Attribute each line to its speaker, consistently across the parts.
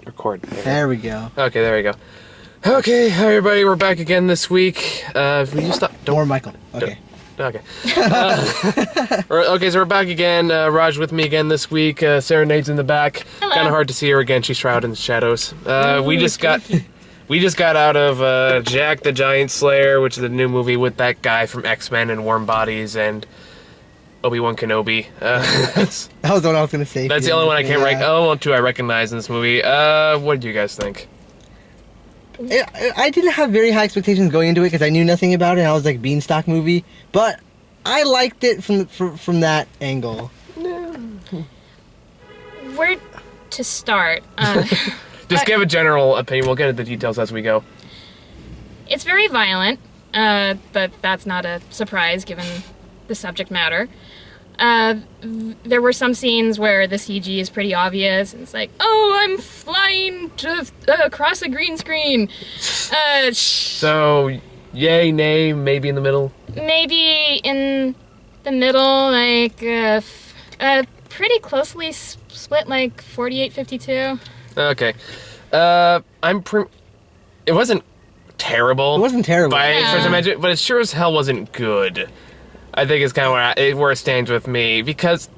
Speaker 1: Record.
Speaker 2: There we go.
Speaker 1: Okay, there we go. Okay, hi everybody, we're back again this week. Will you stop?
Speaker 2: More Michael. Okay.
Speaker 1: Okay. Okay, so we're back again. Raj with me again this week. Serenade's in the back.
Speaker 3: Hello.
Speaker 1: Kind of hard to see her again. She's shrouded in the shadows. We just got out of Jack the Giant Slayer, which is a new movie with that guy from X-Men and Warm Bodies and Obi-Wan Kenobi.
Speaker 2: That was the one I was going to say.
Speaker 1: That's the only one I can't two I recognize in this movie. What do you guys think?
Speaker 2: I didn't have very high expectations going into it because I knew nothing about it. And I was like Beanstalk movie, but I liked it from that angle.
Speaker 3: Where to start?
Speaker 1: Just give a general opinion. We'll get into the details as we go.
Speaker 3: It's very violent, but that's not a surprise given the subject matter. There were some scenes where the CG is pretty obvious. And it's like, oh, I'm flying across a green screen.
Speaker 1: So, yay, nay, maybe in the middle? Pretty closely split, like 48-52. Okay. It wasn't terrible.
Speaker 2: It wasn't terrible.
Speaker 1: But it sure as hell wasn't good. I think it's kind of where it stands with me, because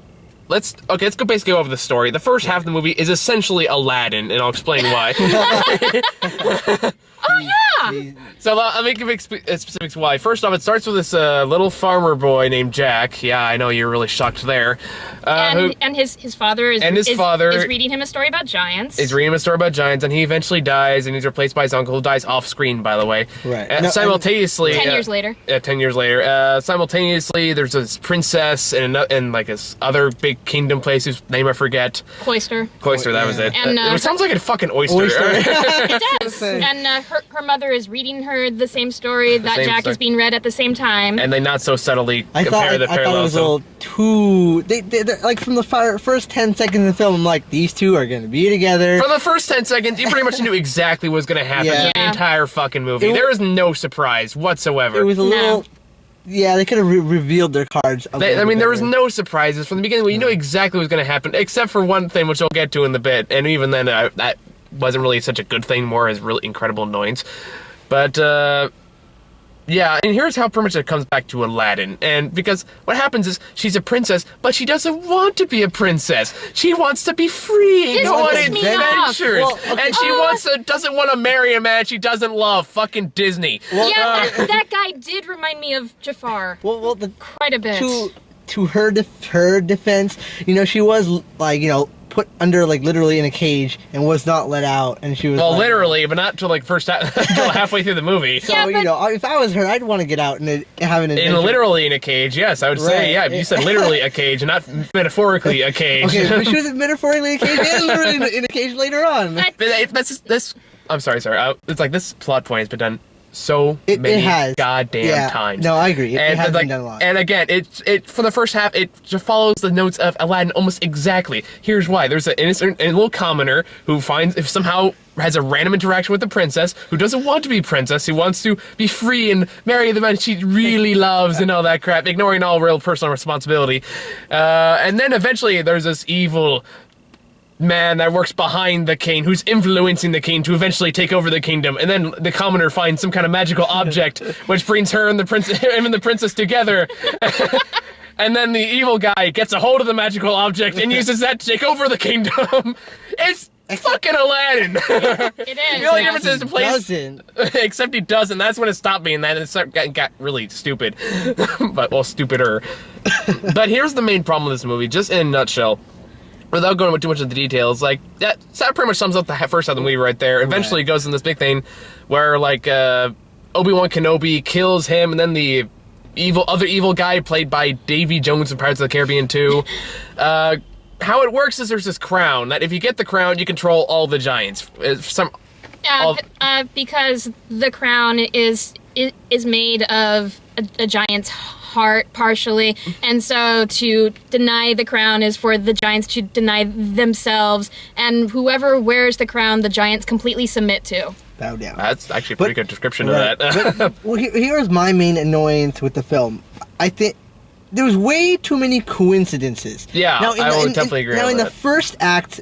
Speaker 1: let's go basically over the story. The first half of the movie is essentially Aladdin, and I'll explain why.
Speaker 3: Oh, yeah!
Speaker 1: So let me give specifics why. First off, it starts with this little farmer boy named Jack. Yeah, I know you're really shocked there.
Speaker 3: And his father is reading him a story about giants.
Speaker 1: He's reading him a story about giants, and he eventually dies, and he's replaced by his uncle, who dies off screen, by the way.
Speaker 2: Right.
Speaker 1: Simultaneously,
Speaker 3: 10 years later.
Speaker 1: Yeah, 10 years later. Simultaneously, there's this princess and like this other big kingdom place whose name I forget.
Speaker 3: Cloister,
Speaker 1: that was it.
Speaker 3: And,
Speaker 1: it sounds like a fucking oyster.
Speaker 3: It does. And her mother is reading her the same story that Jack is being read at the same time.
Speaker 1: And they not so subtly compare the parallels.
Speaker 2: I thought it was a little too... like from the first 10 seconds of the film, I'm like, these two are going to be together.
Speaker 1: For the first 10 seconds, you pretty much knew exactly what was going to happen in the entire fucking movie. There was no surprise whatsoever.
Speaker 2: It was a little... Yeah, they could have revealed their cards.
Speaker 1: There was no surprises from the beginning. You knew exactly what was going to happen, except for one thing, which I'll get to in the bit. And even then, that wasn't really such a good thing, more as really incredible annoyance. But, yeah, and here's how pretty much it comes back to Aladdin. And because what happens is she's a princess, but she doesn't want to be a princess. She wants to be free and go on adventures. And she doesn't want to marry a man she doesn't love. Fucking Disney.
Speaker 3: That guy did remind me of Jafar. Quite a bit.
Speaker 2: To her defense, she was put under literally in a cage and was not let out, and she was
Speaker 1: literally, but not till until halfway through the movie.
Speaker 2: So if I was her, I'd want to get out and have an adventure.
Speaker 1: Literally in a cage, yes, I would say, yeah. You said literally a cage, not metaphorically a cage.
Speaker 2: Okay, but she was metaphorically in a cage and literally in a cage later on.
Speaker 1: I'm sorry. It's like this plot point has been done so many goddamn times.
Speaker 2: No, I agree. It has been done a lot.
Speaker 1: And again, it for the first half, it just follows the notes of Aladdin almost exactly. Here's why. There's an innocent and little commoner who somehow has a random interaction with the princess, who doesn't want to be princess, who wants to be free and marry the man she really loves and all that crap, ignoring all real personal responsibility. And then eventually there's this evil man that works behind the king, who's influencing the king to eventually take over the kingdom, and then the commoner finds some kind of magical object which brings him and the princess together. And then the evil guy gets a hold of the magical object and uses that to take over the kingdom. It's fucking Aladdin.
Speaker 3: It is.
Speaker 1: The only difference is the place. Except he doesn't. That's when it stopped being that, and it got really stupid. Stupider. But here's the main problem with this movie, just in a nutshell. Without going into too much of the details, that pretty much sums up the first half of the movie right there. Eventually, it goes in this big thing where, Obi-Wan Kenobi kills him, and then the other evil guy, played by Davy Jones in Pirates of the Caribbean 2. How it works is there's this crown, that if you get the crown, you control all the giants.
Speaker 3: Because the crown is made of a giant's heart, partially, and so to deny the crown is for the giants to deny themselves, and whoever wears the crown, the giants completely submit to.
Speaker 2: Bow down.
Speaker 1: That's actually a pretty good description of that.
Speaker 2: Here's my main annoyance with the film. I think there was way too many coincidences.
Speaker 1: Yeah, I would definitely agree with that.
Speaker 2: Now, in the first act,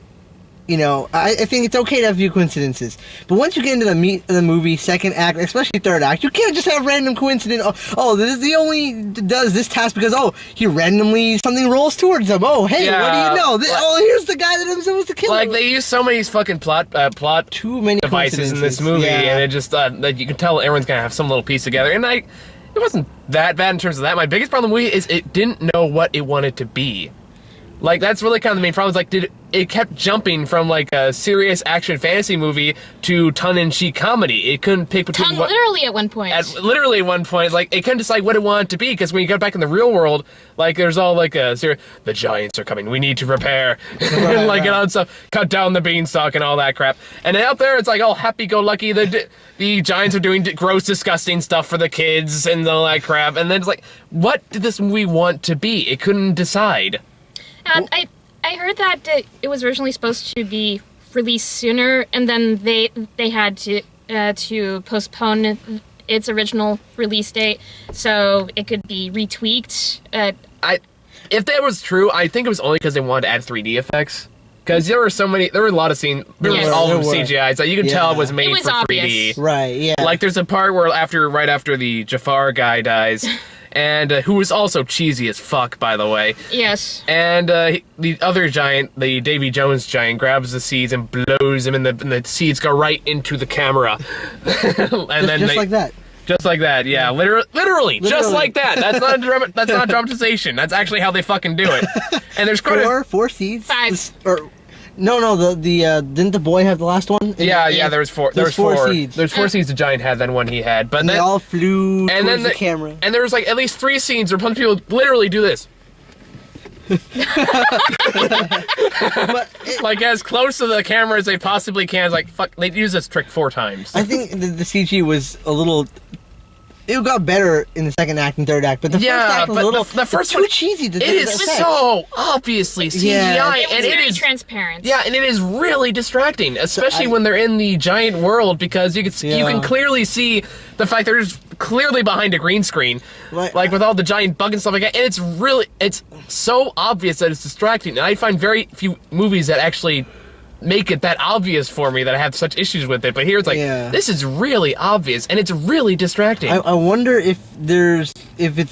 Speaker 2: I think it's okay to have a few coincidences. But once you get into the meat of the movie, second act, especially third act, you can't just have random coincidence. Oh, this is the only does this task because, he randomly, something rolls towards him. Oh, hey, what do you know? Here's the guy that I'm supposed to kill.
Speaker 1: Like, they use so many fucking plot
Speaker 2: too many
Speaker 1: devices in this movie, and it just, that you can tell everyone's gonna have some little piece together. And it wasn't that bad in terms of that. My biggest problem with the movie is it didn't know what it wanted to be. Like, that's really kind of the main problem. Is like, it kept jumping from like a serious action fantasy movie to tongue-in-cheek comedy. It couldn't pick between
Speaker 3: literally at one point.
Speaker 1: Literally at one point, like, it couldn't decide what it wanted to be, because when you get back in the real world, like, there's all like the giants are coming, we need to prepare, and like, and all that stuff, cut down the beanstalk and all that crap. And then out there, it's like all happy-go-lucky. The giants are doing gross, disgusting stuff for the kids and all that crap. And then it's like, what did this movie want to be? It couldn't decide.
Speaker 3: I heard that it was originally supposed to be released sooner, and then they had to postpone its original release date so it could be retweaked.
Speaker 1: If that was true, I think it was only because they wanted to add 3D effects. Because there were a lot of scenes, all of them CGI, so you could tell it was made for
Speaker 3: obvious.
Speaker 1: 3D.
Speaker 2: Right, yeah.
Speaker 1: Like, there's a part where right after the Jafar guy dies, and who was also cheesy as fuck, by the way.
Speaker 3: Yes.
Speaker 1: And the other giant, the Davy Jones giant, grabs the seeds and blows them, and the seeds go right into the camera. And
Speaker 2: just like that.
Speaker 1: Just like that, yeah. Literally, just like that. That's not dramatization. That's actually how they fucking do it. And there's
Speaker 2: four seeds.
Speaker 3: 5.
Speaker 2: No. Didn't the boy have the last one?
Speaker 1: Yeah. There was four. There was four
Speaker 2: seeds.
Speaker 1: There's 4 seeds the giant had than one he had. But
Speaker 2: and
Speaker 1: then,
Speaker 2: they all flew towards the camera.
Speaker 1: And there was like at least 3 scenes where people literally do this. Like as close to the camera as they possibly can. It's like, fuck, they use this trick 4 times.
Speaker 2: I think the CG was a little. It got better in the second act and third act, but the first act was a little
Speaker 1: the first
Speaker 2: too
Speaker 1: one,
Speaker 2: cheesy.
Speaker 1: It is so obviously CGI,
Speaker 3: and it is transparent.
Speaker 1: Yeah, and it is really distracting, especially when they're in the giant world, because you can clearly see the fact they're just clearly behind a green screen, like with all the giant bug and stuff like that. And it's so obvious that it's distracting. And I find very few movies that actually make it that obvious for me that I have such issues with it. But here it's like, this is really obvious, and it's really distracting.
Speaker 2: I wonder if it's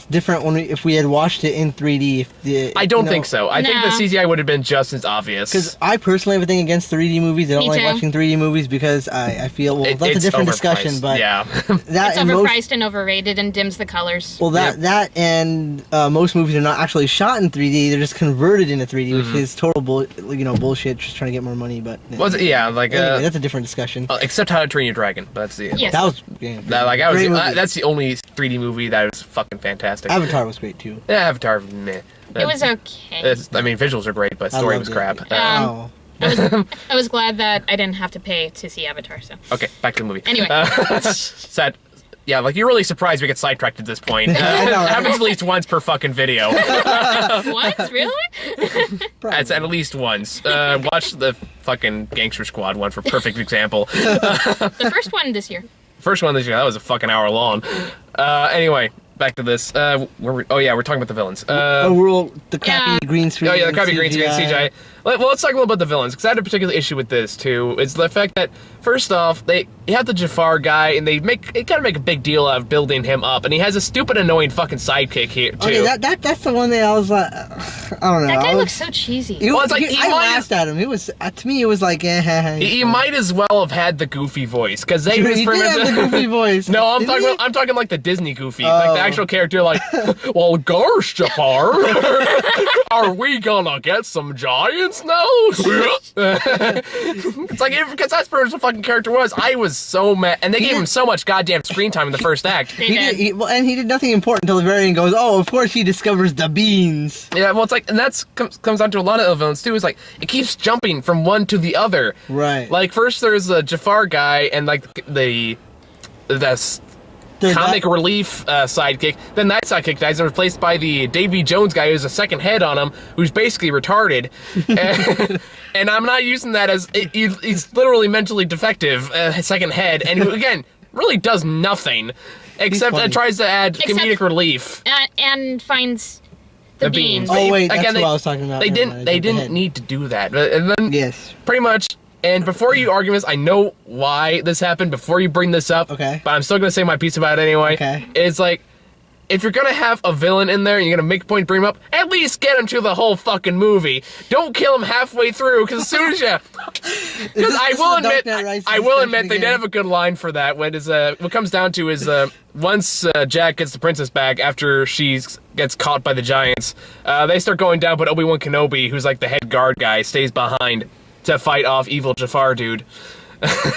Speaker 2: different if we had watched it in 3D.
Speaker 1: I don't think so. I think the CGI would have been just as obvious.
Speaker 2: Because I personally have a thing against 3D movies. I don't like watching 3D movies because I feel, that's a different discussion. But
Speaker 3: it's overpriced and overrated and dims the colors.
Speaker 2: Well, that and most movies are not actually shot in 3D. They're just converted into 3D, which is total bullshit. Just trying to get more money. But
Speaker 1: anyway,
Speaker 2: that's a different discussion.
Speaker 1: Except How to Train Your Dragon. But that's the
Speaker 2: that was
Speaker 1: that's the only 3D movie that was fucking fantastic.
Speaker 2: Avatar was great too.
Speaker 1: Yeah, Avatar, meh.
Speaker 3: It was okay.
Speaker 1: Visuals are great, but story was crap.
Speaker 3: I was glad that I didn't have to pay to see Avatar. So
Speaker 1: okay, back to the movie.
Speaker 3: Anyway,
Speaker 1: sad. Yeah, like you're really surprised we get sidetracked at this point. It happens at least once per fucking video.
Speaker 3: Once, really?
Speaker 1: It's at least once. Watch the fucking Gangster Squad one for perfect example.
Speaker 3: The first one this year.
Speaker 1: That was a fucking hour long. Anyway, back to this. We're talking about the villains.
Speaker 2: The crappy green screen.
Speaker 1: Oh yeah, the crappy green screen CGI. Well, let's talk a little about the villains, because I had a particular issue with this too. It's the fact that first off, you have the Jafar guy, and they kind of make a big deal out of building him up, and he has a stupid, annoying fucking sidekick here too.
Speaker 2: Okay, that's the one that I was like, I don't know.
Speaker 3: That guy looks so cheesy.
Speaker 2: I laughed at him. It was to me, it was like,
Speaker 1: he might as well have had the goofy voice, because they
Speaker 2: did have the goofy voice.
Speaker 1: No, I'm talking like the Disney goofy, like the actual character, like, well, gosh, Jafar, are we gonna get some giants now? It's like, because that's where the fucking character was. I was so mad, and they gave him so much goddamn screen time in the first act.
Speaker 3: He
Speaker 2: did nothing important until the very end. Goes, of course he discovers the beans.
Speaker 1: Yeah, well, it's like, and that's comes down to a lot of villains too. Is like it keeps jumping from one to the other.
Speaker 2: Right.
Speaker 1: Like first there's the Jafar guy, and like the comic relief sidekick. Then that sidekick dies and replaced by the Davy Jones guy, who's a second head on him, who's basically retarded. And I'm not using that as he's literally mentally defective, second head, and who again really does nothing except tries to add comedic relief
Speaker 3: and finds The beans.
Speaker 2: Oh wait, that's
Speaker 1: Again,
Speaker 2: what I was talking about.
Speaker 1: They
Speaker 2: Never mind, I
Speaker 1: They
Speaker 2: jumped
Speaker 1: didn't
Speaker 2: ahead.
Speaker 1: need to do that. And then
Speaker 2: Yes.
Speaker 1: pretty much. And before you argue this, I know why this happened. Before you bring this up,
Speaker 2: Okay.
Speaker 1: But I'm still gonna say my piece about it anyway.
Speaker 2: Okay.
Speaker 1: It's like, if you're gonna have a villain in there and you're gonna make a point to bring him up, at least get him to the whole fucking movie. Don't kill him halfway through, because as soon as you, because I will admit they did have a good line for that. When is what comes down to is once Jack gets the princess back after she gets caught by the giants, they start going down, but Obi-Wan Kenobi, who's like the head guard guy, stays behind to fight off evil Jafar dude.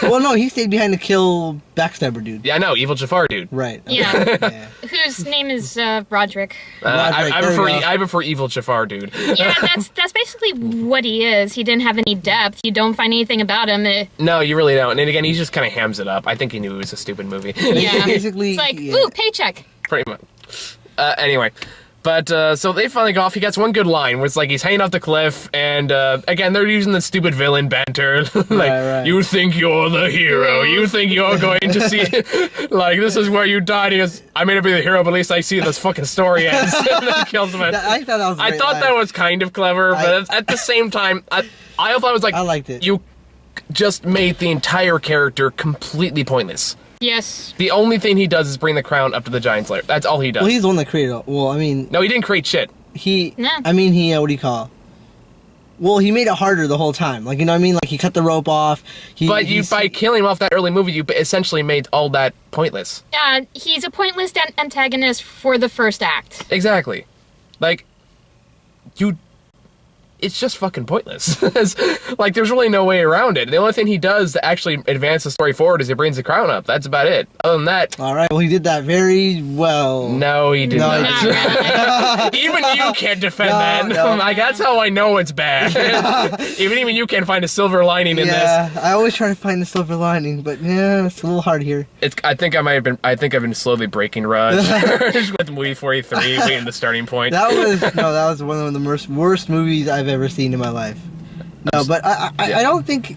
Speaker 2: Well, no, he stayed behind to kill Backstabber dude.
Speaker 1: Yeah, I know, evil Jafar dude.
Speaker 2: Right. okay.
Speaker 3: Yeah.
Speaker 2: Yeah.
Speaker 3: Whose name is Roderick.
Speaker 2: Roderick,
Speaker 1: I
Speaker 2: there we
Speaker 1: prefer
Speaker 2: go.
Speaker 1: I prefer evil Jafar dude.
Speaker 3: Yeah, that's basically what he is. He didn't have any depth. You don't find anything about him.
Speaker 1: No, you really don't. And again, he just kind of hams it up. I think he knew it was a stupid movie.
Speaker 3: Yeah.
Speaker 2: Basically,
Speaker 3: It's like,
Speaker 2: yeah.
Speaker 3: ooh, paycheck.
Speaker 1: Pretty much. Anyway. But, so they finally go off. He gets one good line where it's like he's hanging off the cliff, and, again, they're using the stupid villain banter. Like,
Speaker 2: Right.
Speaker 1: you think you're the hero. You think you're going to see, like, this is where you died. He goes, I may not be the hero, but at least I see this fucking story ends. And then kills him.
Speaker 2: I thought that was. A
Speaker 1: I
Speaker 2: great
Speaker 1: thought
Speaker 2: line.
Speaker 1: that was kind of clever, but at the same time, I thought it was like,
Speaker 2: I liked it.
Speaker 1: You just made the entire character completely pointless.
Speaker 3: Yes.
Speaker 1: The only thing he does is bring the crown up to the giant's lair. That's all he does.
Speaker 2: Well, he's the one that created it. Well, I mean,
Speaker 1: No, he didn't create shit.
Speaker 2: he.
Speaker 3: No.
Speaker 2: I mean, he. What do you call it? Well, he made it harder the whole time. Like, you know what I mean? Like, he cut the rope off.
Speaker 1: But by killing him off that early movie, you essentially made all that pointless.
Speaker 3: He's a pointless antagonist for the first act.
Speaker 1: Exactly. Like, it's just fucking pointless. Like, there's really no way around it. The only thing he does to actually advance the story forward is he brings the crown up. That's about it. Other than that,
Speaker 2: All right. Well, he did that very well.
Speaker 1: no, he did
Speaker 2: No,
Speaker 1: not.
Speaker 2: he
Speaker 3: Not really.
Speaker 1: Even you can't defend that.
Speaker 2: No.
Speaker 1: Like, that's how I know it's bad. even you can't find a silver lining in this.
Speaker 2: Yeah, I always try to find the silver lining, but yeah, it's a little hard here.
Speaker 1: I think I've been slowly breaking Raj with movie 43 being the starting point.
Speaker 2: That was one of the worst movies I've ever seen in my life. No, but I don't think.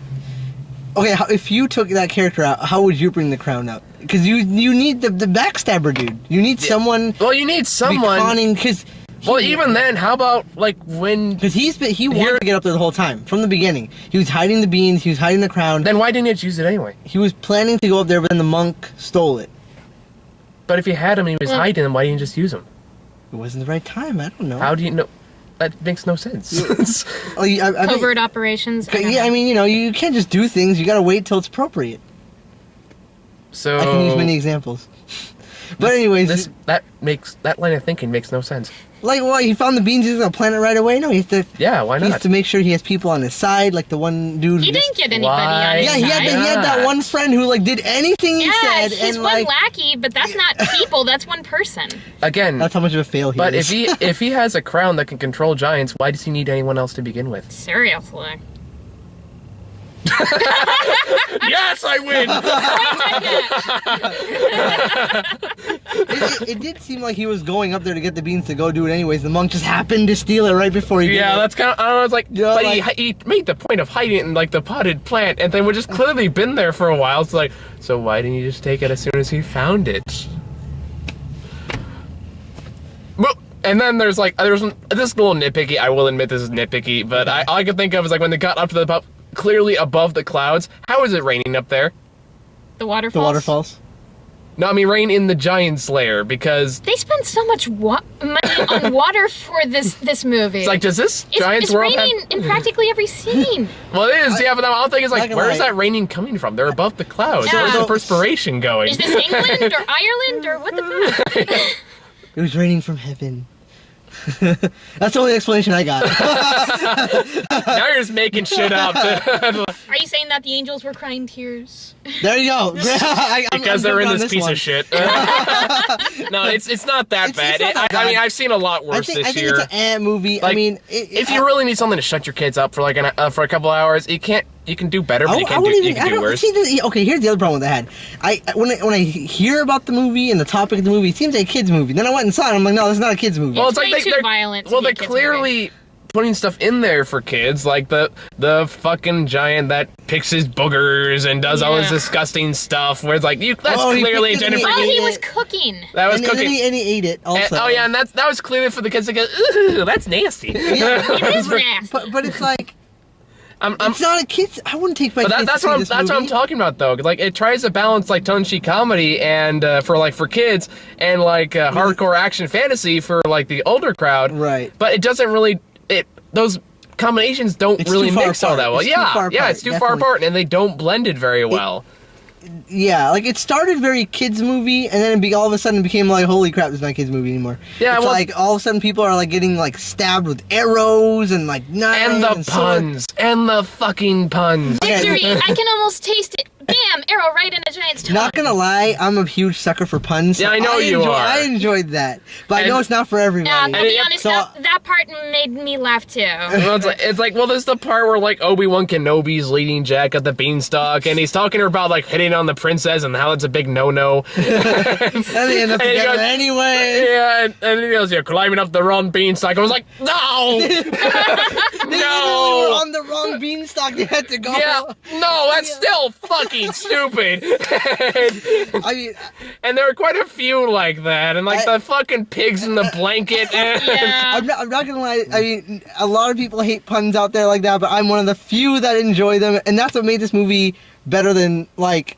Speaker 2: Okay, if you took that character out, how would you bring the crown up? Because you need the backstabber dude. You need someone.
Speaker 1: Well, you need someone.
Speaker 2: Because.
Speaker 1: Well, even then, how about like when?
Speaker 2: Because he wanted to get up there the whole time from the beginning. He was hiding the beans. He was hiding the crown.
Speaker 1: Then why didn't you just use it anyway?
Speaker 2: He was planning to go up there, but then the monk stole it.
Speaker 1: But if you had him and he was hiding them, why didn't you just use him?
Speaker 2: It wasn't the right time. I don't know.
Speaker 1: How do you know? That makes no sense.
Speaker 2: Oh, I
Speaker 3: Covert operations. I don't
Speaker 2: yeah,
Speaker 3: know.
Speaker 2: I mean, you can't just do things. You gotta wait till it's appropriate.
Speaker 1: So
Speaker 2: I can use many examples. But anyways,
Speaker 1: that line of thinking makes no sense.
Speaker 2: like what? He found the beans. He's gonna plant it right away. No, he has to.
Speaker 1: Yeah, why
Speaker 2: He has
Speaker 1: not?
Speaker 2: to make sure he has people on his side, like the one dude.
Speaker 3: He
Speaker 2: who
Speaker 3: didn't
Speaker 2: just,
Speaker 3: get anybody
Speaker 1: Why?
Speaker 3: on his
Speaker 2: Yeah,
Speaker 3: side.
Speaker 2: he had that
Speaker 1: not?
Speaker 2: one friend who like did anything he
Speaker 3: Yeah,
Speaker 2: said,
Speaker 3: he's
Speaker 2: and
Speaker 3: one
Speaker 2: like
Speaker 3: lackey, but that's not people. That's one person.
Speaker 1: Again,
Speaker 2: that's how much of a fail he
Speaker 1: but
Speaker 2: is.
Speaker 1: if he has a crown that can control giants, why does he need anyone else to begin with?
Speaker 3: Seriously.
Speaker 1: Yes, I win.
Speaker 2: it did seem like he was going up there to get the beans to go do it anyways. The monk just happened to steal it right before he did
Speaker 1: Yeah,
Speaker 2: it.
Speaker 1: that's kind of. I don't know. It's like,
Speaker 2: Yeah,
Speaker 1: but
Speaker 2: like-
Speaker 1: he made the point of hiding it in like the potted plant, and then we're just clearly been there for a while. It's like, so why didn't you just take it as soon as he found it? Well, and then there's like, this is a little nitpicky. I will admit this is nitpicky, but all I could think of is like when they got up to the top, clearly above the clouds. How is it raining up there?
Speaker 3: The waterfalls.
Speaker 2: The waterfalls.
Speaker 1: No, I mean rain in the giant's lair because
Speaker 3: They spend so much money on water for this movie.
Speaker 1: it's like, does this giant's
Speaker 3: it's
Speaker 1: world have?
Speaker 3: raining in practically every scene.
Speaker 1: Well, it is. Yeah, but the whole thing is
Speaker 2: Not
Speaker 1: like,
Speaker 2: gonna
Speaker 1: where's
Speaker 2: lie.
Speaker 1: that raining coming from? They're above the clouds.
Speaker 3: Yeah.
Speaker 1: Where's the perspiration going?
Speaker 3: Is this England or Ireland or what the fuck?
Speaker 2: It was raining from heaven. That's the only explanation I got.
Speaker 1: Now you're just making shit up.
Speaker 3: Are you saying that the angels were crying tears?
Speaker 2: There you go.
Speaker 1: Because they're in
Speaker 2: jumping on
Speaker 1: this piece
Speaker 2: one.
Speaker 1: of shit. No, it's not that
Speaker 2: It's
Speaker 1: bad.
Speaker 2: not that
Speaker 1: I mean,
Speaker 2: bad.
Speaker 1: I've seen a lot worse
Speaker 2: I
Speaker 1: this
Speaker 2: think
Speaker 1: year.
Speaker 2: it's an ant movie.
Speaker 1: Like,
Speaker 2: I mean,
Speaker 1: if you really need something to shut your kids up for like for a couple hours, you can do better, but you can do worse.
Speaker 2: Okay, here's the other problem that I had. When I hear about the movie and the topic of the movie, it seems like a kids movie. Then I went and saw it. I'm like, no, it's not a kids movie.
Speaker 1: Well, it's
Speaker 3: way
Speaker 1: like
Speaker 3: too violent to
Speaker 1: Well,
Speaker 3: be a
Speaker 1: they
Speaker 3: kids
Speaker 1: clearly putting stuff in there for kids, like the fucking giant that picks his boogers and does all this disgusting stuff. Where it's like, that's clearly Jennifer.
Speaker 3: Oh, he was cooking.
Speaker 1: That was cooking,
Speaker 2: and he ate it also.
Speaker 1: And that was clearly for the kids to go, ooh, that's nasty.
Speaker 2: Yeah.
Speaker 3: It is nasty.
Speaker 2: But it's like. It's not a kid's. I wouldn't take my kids
Speaker 1: that's
Speaker 2: to see
Speaker 1: what
Speaker 2: this
Speaker 1: that's what I'm
Speaker 2: movie.
Speaker 1: talking about, though. Like, it tries to balance like tongue-in-cheek comedy and for kids, and like hardcore action fantasy for like the older crowd.
Speaker 2: Right.
Speaker 1: But it doesn't really. Those combinations don't really mix all that well. It's too far apart, and they don't blend it very well.
Speaker 2: Yeah, like it started very kids movie, and then all of a sudden became like, holy crap, this is not a kids movie anymore.
Speaker 1: Yeah,
Speaker 2: it's like all of a sudden people are like getting like stabbed with arrows and like knives
Speaker 1: and the puns and the fucking puns.
Speaker 3: Victory! I can almost taste it. Bam! Arrow right in a giant's tongue.
Speaker 2: Not gonna lie, I'm a huge sucker for puns.
Speaker 1: Yeah, I know you are.
Speaker 2: I enjoyed that, but I know it's not for everybody.
Speaker 3: I'll be honest, that part made me laugh too.
Speaker 1: Well, it's like, there's the part where like Obi-Wan Kenobi's leading Jack at the beanstalk, and he's talking to her about like hitting on the princess and how it's a big no-no.
Speaker 2: And they end up together anyway.
Speaker 1: Yeah, and he goes, "You're climbing up the wrong beanstalk." I was like, no,
Speaker 2: They
Speaker 1: no,
Speaker 2: were on the wrong beanstalk. They had to go.
Speaker 1: yeah, no, that's still fucking stupid.
Speaker 2: I mean,
Speaker 1: And there were quite a few like that, and like the fucking pigs in the blanket. And
Speaker 3: Yeah.
Speaker 2: I'm not gonna lie. I mean, a lot of people hate puns out there like that, but I'm one of the few that enjoy them, and that's what made this movie better than like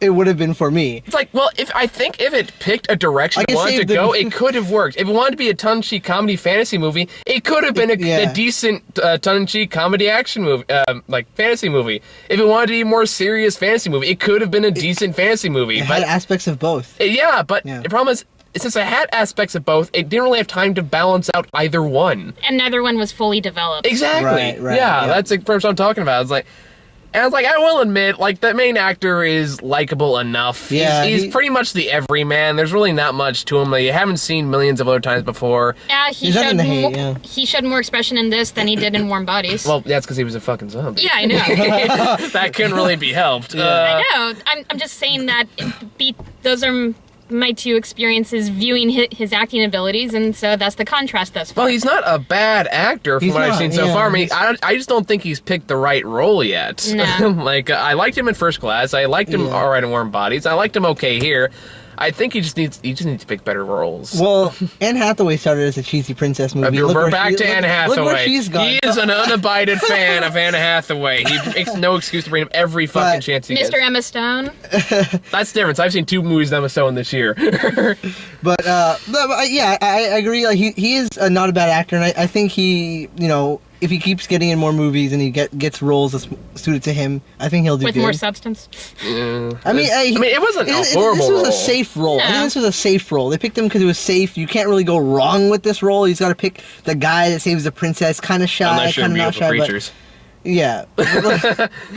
Speaker 2: it would have been for me.
Speaker 1: It's like, well, if it picked a direction
Speaker 2: I
Speaker 1: it wanted to
Speaker 2: saved the-
Speaker 1: go, it could have worked. If it wanted to be a tongue-in-cheek comedy fantasy movie, it could have been a decent tongue-in-cheek comedy action movie, like fantasy movie. If it wanted to be a more serious fantasy movie, it could have been a decent fantasy movie.
Speaker 2: It had aspects of both.
Speaker 1: The problem is, since it had aspects of both, it didn't really have time to balance out either one.
Speaker 3: And neither one was fully developed.
Speaker 1: Exactly.
Speaker 2: Right,
Speaker 1: yeah, that's the what I'm talking about. It's like, and it's like, I will admit, like, the main actor is likable enough.
Speaker 2: Yeah,
Speaker 1: he's pretty much the everyman. There's really not much to him that you haven't seen millions of other times before.
Speaker 3: He showed more expression in this than he did in Warm Bodies.
Speaker 1: Well, that's because he was a fucking zombie.
Speaker 3: Yeah, I know.
Speaker 1: That couldn't really be helped.
Speaker 3: I know. I'm just saying that those are my two experiences viewing his acting abilities, and so that's the contrast thus far.
Speaker 1: Well, he's not a bad actor from what I've seen so far. I mean, I just don't think he's picked the right role yet.
Speaker 3: No.
Speaker 1: Like, I liked him in First Class. I liked him all right in Warm Bodies. I liked him okay here. I think he just needs to pick better roles.
Speaker 2: Well, Anne Hathaway started as a cheesy princess movie.
Speaker 1: We're back to Anne Hathaway.
Speaker 2: Look where she's gone.
Speaker 1: He is an unabided fan of Anne Hathaway. He makes no excuse to bring him every fucking chance he gets.
Speaker 3: Mr. Emma Stone.
Speaker 1: That's different. I've seen 2 movies of Emma Stone this year.
Speaker 2: But yeah, I agree. Like he is not a bad actor, and I think he, if he keeps getting in more movies and he gets roles that's suited to him, I think he'll do
Speaker 3: With
Speaker 2: good.
Speaker 3: more substance.
Speaker 2: I mean,
Speaker 1: it wasn't a horrible
Speaker 2: This was
Speaker 1: role.
Speaker 2: a safe role. I
Speaker 3: No.
Speaker 2: think this was a safe role. They picked him because it was safe. You can't really go wrong with this role. He's got to pick the guy that saves the princess. Kind of shy,
Speaker 1: Unless you're
Speaker 2: kind of not
Speaker 1: beautiful
Speaker 2: shy.
Speaker 1: creatures.
Speaker 2: But,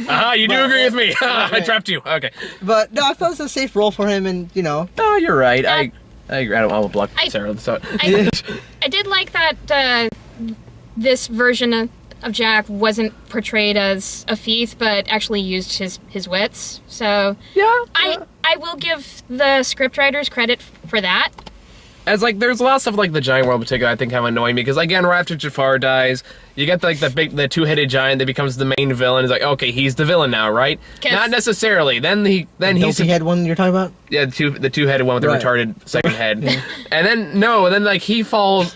Speaker 2: yeah.
Speaker 1: You do agree with me. I trapped you. Okay.
Speaker 2: But no, I felt it was a safe role for him, and
Speaker 1: Oh, you're right. I agree. I will block Sarah. So.
Speaker 3: I did like that this version of Jack wasn't portrayed as a thief, but actually used his wits. So I will give the scriptwriters credit for that.
Speaker 1: As like, there's a lot of stuff like the giant world in particular I think kind of annoying me because again, right after Jafar dies, you get like the 2-headed giant that becomes the main villain. It's like, okay, he's the villain now, right? Not necessarily. Then he's
Speaker 2: the head one you're talking about.
Speaker 1: Yeah, the 2-headed one with the retarded second head. And then like he falls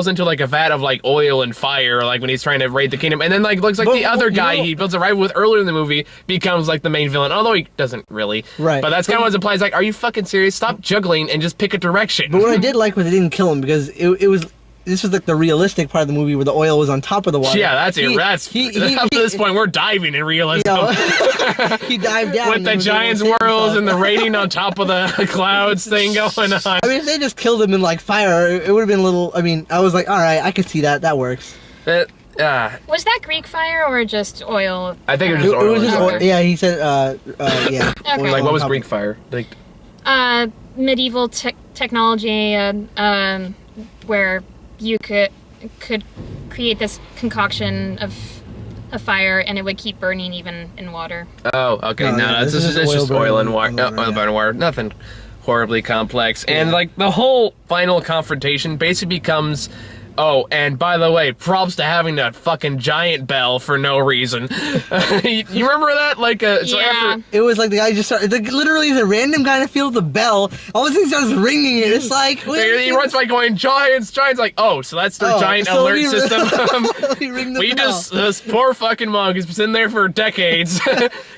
Speaker 1: into like a vat of like oil and fire like when he's trying to raid the kingdom. And then like looks like the other guy he builds a rival with earlier in the movie becomes like the main villain, although he doesn't really.
Speaker 2: Right.
Speaker 1: But that's kind of what it implies. Like, are you fucking serious? Stop juggling and just pick a direction.
Speaker 2: But what I did like was they didn't kill him because this was like the realistic part of the movie where the oil was on top of the water.
Speaker 1: Yeah, that's it. Up to this point, we're diving in realism.
Speaker 2: He dived down
Speaker 1: with the giants whirls and the rating on top of the clouds thing going on.
Speaker 2: I mean, if they just killed him in like fire, it would have been a little. I mean, I was like, all right, I could see that. That works.
Speaker 3: Was that Greek fire or just oil?
Speaker 1: I think it was just oil.
Speaker 2: It was just oil. Yeah, he said. Yeah.
Speaker 3: Okay.
Speaker 1: Like, what was Greek fire? Like,
Speaker 3: medieval technology, where you could create this concoction of a fire and it would keep burning even in water.
Speaker 1: Oh, okay. No, it's just oil and water. Oil and water. Nothing horribly complex. And like the whole final confrontation basically becomes Oh, and by the way, props to having that fucking giant bell for no reason. You remember that? So after...
Speaker 2: It was like the guy just started, like, literally the random guy in the field, the bell, all of a sudden starts ringing it. It's like...
Speaker 1: He runs by going, Giants, like, oh, so that's their giant alert system. This poor fucking mug has been sitting there for decades,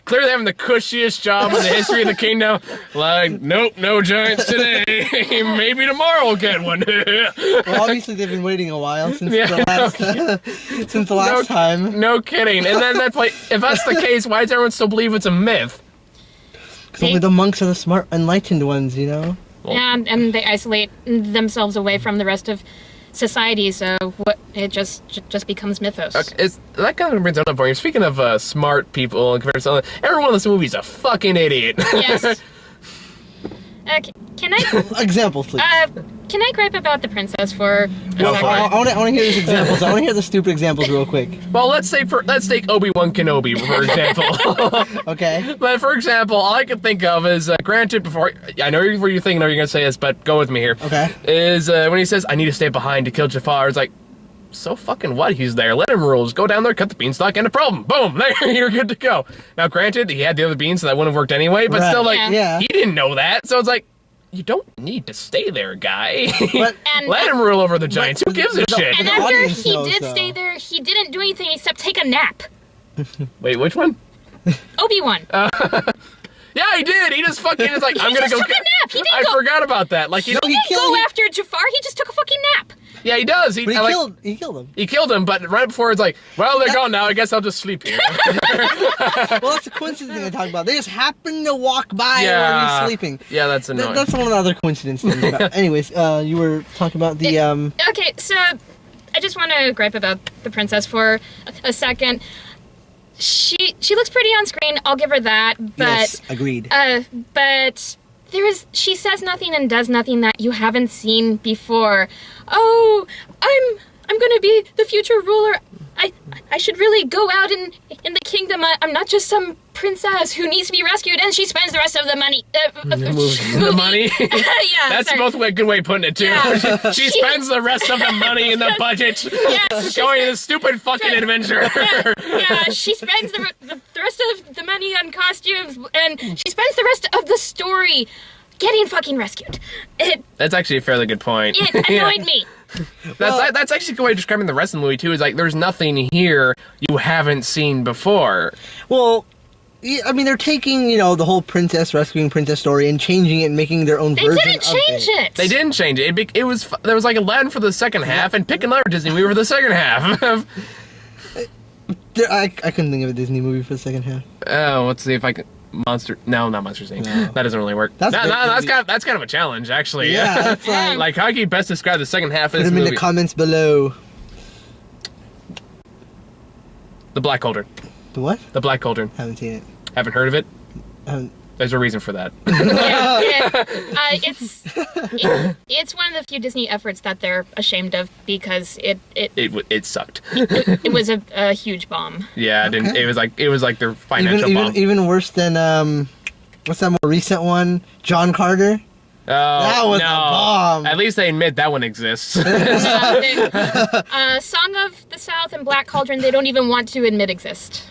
Speaker 1: clearly having the cushiest job in the history of the kingdom. Like, nope, no Giants today. Maybe tomorrow we'll get one.
Speaker 2: Well, obviously they've been waiting a while since the last time.
Speaker 1: No kidding. And then that's like, if that's the case, why does everyone still believe it's a myth?
Speaker 2: Because only the monks are the smart, enlightened ones, you know?
Speaker 3: And they isolate themselves away from the rest of society, so it just becomes mythos.
Speaker 1: Okay, that kind of brings up a point. Speaking of smart people and comparison, everyone in this movie is a fucking idiot.
Speaker 3: Yes. Okay, can I...
Speaker 2: Examples, please.
Speaker 3: Can I gripe about the princess for a second?
Speaker 2: I want to hear these examples. I want to hear the stupid examples real quick.
Speaker 1: Well, let's take Obi-Wan Kenobi, for example.
Speaker 2: Okay.
Speaker 1: But for example, all I can think of is, granted, before... I know what you're thinking, I know you're going to say this, but go with me here.
Speaker 2: Okay.
Speaker 1: Is when he says, I need to stay behind to kill Jafar, it's like, so fucking what? He's there. Let him rule. Just go down there, cut the beanstalk, end a problem. Boom! There, you're good to go. Now, granted, he had the other beans, so that wouldn't have worked anyway, but still, like, he didn't know that, so it's like, you don't need to stay there, guy. Let him rule over the Giants. Who gives a shit?
Speaker 3: And after he did stay there, he didn't do anything except take a nap.
Speaker 1: Wait, which one?
Speaker 3: Obi-Wan.
Speaker 1: Yeah, he did. He just fucking is like, I'm gonna go.
Speaker 3: He just took a nap. He didn't
Speaker 1: I forgot about that. Like,
Speaker 3: he didn't go after Jafar. He just took a fucking nap.
Speaker 1: Yeah, he does. He killed him. He killed him, but right before it's like, well, they're gone now. I guess I'll just sleep here.
Speaker 2: Well, that's the coincidence thing I talk about. They just happen to walk by while he's sleeping.
Speaker 1: Yeah, that's annoying.
Speaker 2: That's one of the other coincidence things. Anyways, you were talking about the
Speaker 3: Okay, so I just want to gripe about the princess for a second. She looks pretty on screen. I'll give her that. But
Speaker 2: yes, agreed.
Speaker 3: But she says nothing and does nothing that you haven't seen before. Oh, I'm gonna be the future ruler. I should really go out in the kingdom. I'm not just some princess who needs to be rescued, and she spends the rest of the money.
Speaker 1: The money?
Speaker 3: Yeah,
Speaker 1: that's both a good way of putting it, too.
Speaker 3: Yeah.
Speaker 1: She spends the rest of the money in the budget going on this stupid fucking adventure.
Speaker 3: Yeah, she spends the rest of the money on costumes, and she spends the rest of the story getting fucking rescued.
Speaker 1: That's actually a fairly good point.
Speaker 3: It annoyed me.
Speaker 1: That's actually a good way of describing the rest of the movie, too, is like, there's nothing here you haven't seen before.
Speaker 2: Well, I mean, they're taking, the whole princess rescuing princess story and changing it and making their own version of it.
Speaker 3: They didn't change it!
Speaker 1: They didn't change it. There was like Aladdin for the second half, and pick another Disney movie for the second half.
Speaker 2: I couldn't think of a Disney movie for the second half.
Speaker 1: Oh, let's see if I can... not Monsters Inc. No. That doesn't really work. That's kind of a challenge, actually.
Speaker 2: Yeah, that's
Speaker 1: like how can you best describe the second half of this movie?
Speaker 2: Put them in the comments below.
Speaker 1: The Black Cauldron.
Speaker 2: The what?
Speaker 1: The Black Cauldron.
Speaker 2: Haven't seen it.
Speaker 1: Haven't heard of it?
Speaker 2: Haven't.
Speaker 1: There's a reason for that.
Speaker 3: It's one of the few Disney efforts that they're ashamed of because
Speaker 1: it sucked.
Speaker 3: It was a huge bomb.
Speaker 1: Yeah, it was like their financial bomb.
Speaker 2: Even worse than what's that more recent one? John Carter.
Speaker 1: Oh,
Speaker 2: that was a bomb.
Speaker 1: At least they admit that one exists.
Speaker 3: Song of the South and Black Cauldron, they don't even want to admit exist.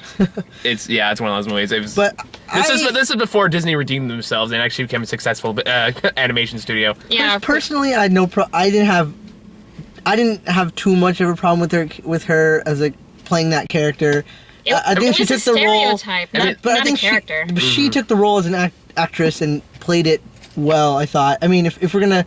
Speaker 1: It's one of those movies. This is before Disney redeemed themselves and actually became a successful animation studio.
Speaker 3: Yeah.
Speaker 2: Personally, I didn't have too much of a problem with her as playing that character. I think she took the role.
Speaker 3: Not a character.
Speaker 2: She took the role as an actress and played it well, I thought. I mean, if we're gonna